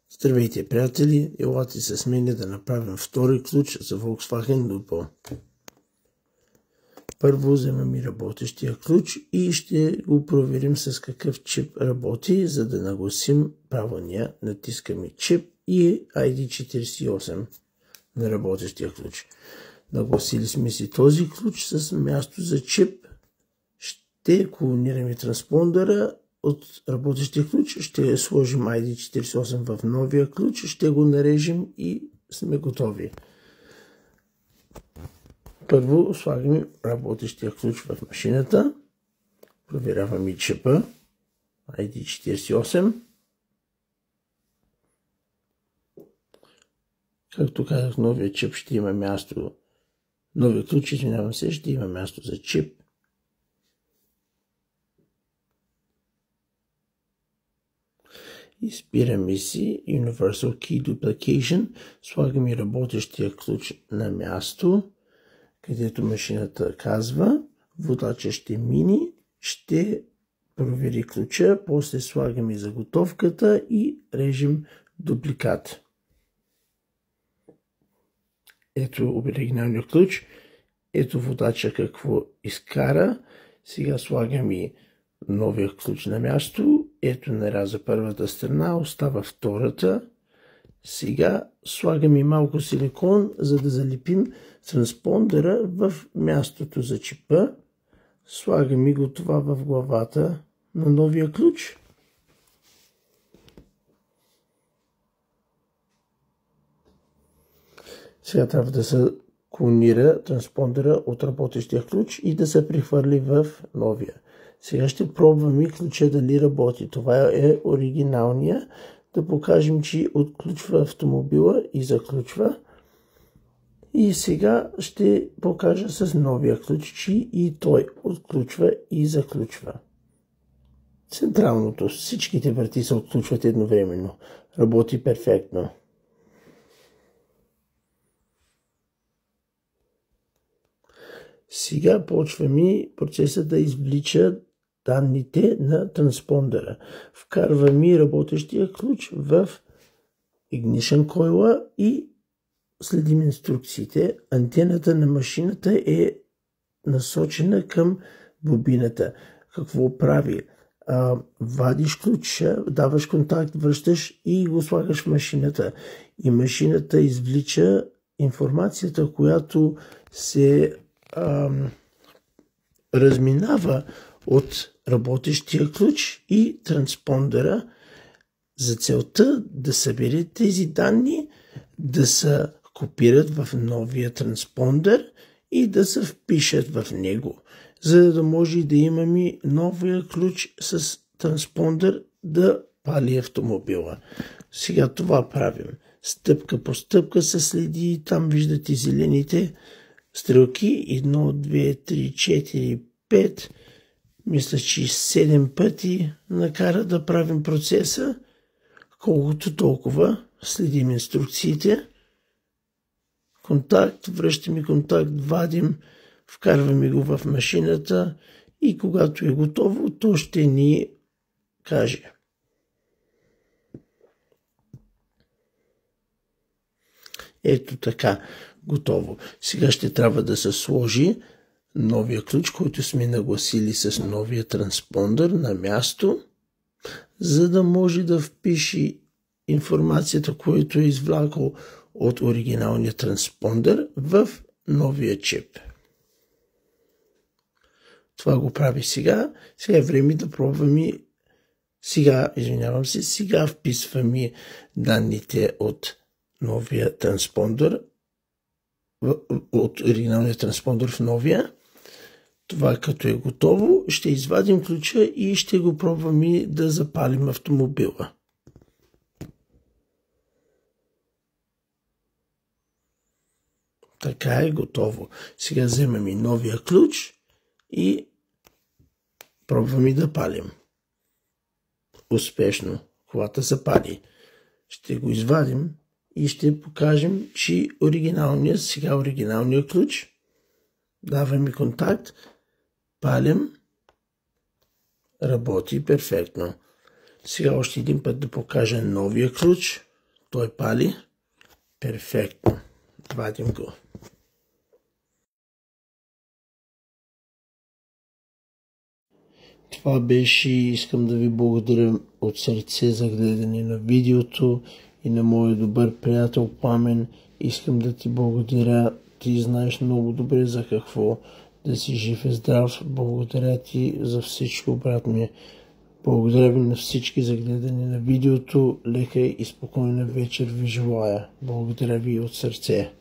Здравейте, приятели! Елате с мен да направим втори ключ за Volkswagen Lupo. Първо вземем работещия ключ и ще го проверим с какъв чип работи, за да нагласим правилния. Натискаме чип и ID48 на работещия ключ. Нагласили сме си този ключ с място за чип. Ще клонираме транспондера от работещия ключ, ще сложим ID48 в новия ключ, ще го нарежем и сме готови. Първо слагаме работещия ключ в машината, проверяваме чипа ID48. Както казах, новия чип ще има място, новия ключ, извинявам се, ще има място за чип. Избираме си Universal Key Duplication, слагаме работещия ключ на място, където машината казва, водача ще мини, ще провери ключа, после слагаме заготовката и режем дупликат. Ето оригиналния ключ, ето водача какво изкара, сега слагаме новия ключ на място, ето наряза първата страна, остава втората. Сега слагаме малко силикон, за да залепим транспондера в мястото за чипа. Слагаме го това в главата на новия ключ. Сега трябва да се клонира транспондера от работещия ключ и да се прехвърли в новия. Сега ще пробваме ключа дали работи. Това е оригиналния. Да покажем, че отключва автомобила и заключва. И сега ще покажа с новия ключ, че и той отключва и заключва. Централното, всичките врати се отключват едновременно. Работи перфектно. Сега почваме процеса да извлича данните на транспондера. Вкарваме работещия ключ в Ignition coil и следим инструкциите. Антената на машината е насочена към бобината. Какво прави? Вадиш ключа, даваш контакт, връщаш и го слагаш в машината. И машината извлича информацията, която се разминава от работещия ключ и транспондера за целта да събере тези данни, да се копират в новия транспондер и да се впишат в него, за да може да имаме новия ключ с транспондер да пали автомобила. Сега това правим. Стъпка по стъпка се следи, там виждате зелените стрелки, 1, 2, 3, 4, 5, мисля, че 7 пъти накара да правим процеса, колкото толкова следим инструкциите. Контакт, връщаме контакт, вадим, вкарваме го в машината и когато е готово, то ще ни каже. Ето така, готово. Сега ще трябва да се сложи новия ключ, който сме нагласили с новия транспондер на място, за да може да впише информацията, която е извлякал от оригиналния транспондер в новия чип. Това го прави сега. Сега е време да пробваме. Сега вписваме данните от новия транспондер, от оригиналния транспондер в новия. Това като е готово, ще извадим ключа и ще го пробваме да запалим автомобила. Така е готово. Сега вземаме новия ключ и пробваме да палим. Успешно. Колата запали. Ще го извадим и ще покажем, че оригиналният ключ, даваме контакт, палим, работи перфектно. Сега още един път да покажа новия ключ Той пали. Перфектно. Вадим го. Това беше. Искам да ви благодаря от сърце за гледане на видеото и на моя добър приятел Пламен. Искам да ти благодаря. Ти знаеш много добре за какво. Да си жив и здрав. Благодаря ти за всичко, брат ми. Благодаря ви на всички за гледане на видеото. Лека и спокойна вечер ви желая. Благодаря ви от сърце.